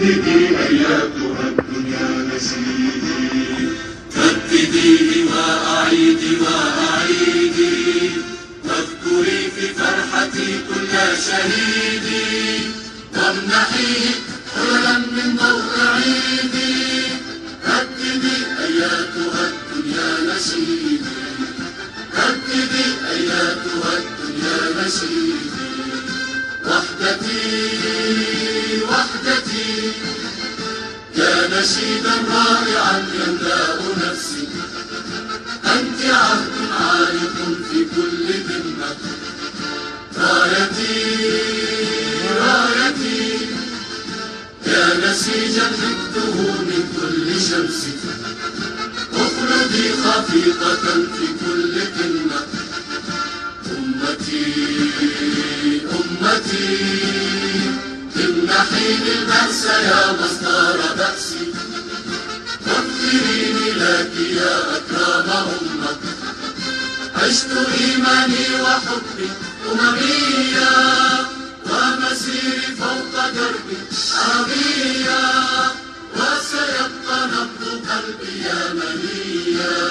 رددي أياتها الدنيا نشيدي، رددي وأعيدي وأعيدي، واذكري في فرحتي كل شهيدي، وامنحيه حللا من ضوء عيدي. رددي أياتها الدنيا نشيدي، رددي أياتها الدنيا نشيدي. وحدتي وحدتي يا نشيدا رائعا يملأ نفسي، أنت عهد عالق في كل ذمة. رايتي رايتي يا نسيجا حفظه من كل شمس، اخلدي خفيقة في كل قمة. أمتي أمتي امنحيني البأس يا مصدر بأسي، واغفريني لك يا أكرم أمة. عشت إيماني وحبي أمميا، ومسيري فوق دربي عربيا، وسيبقى نبض قلبي يمنيا.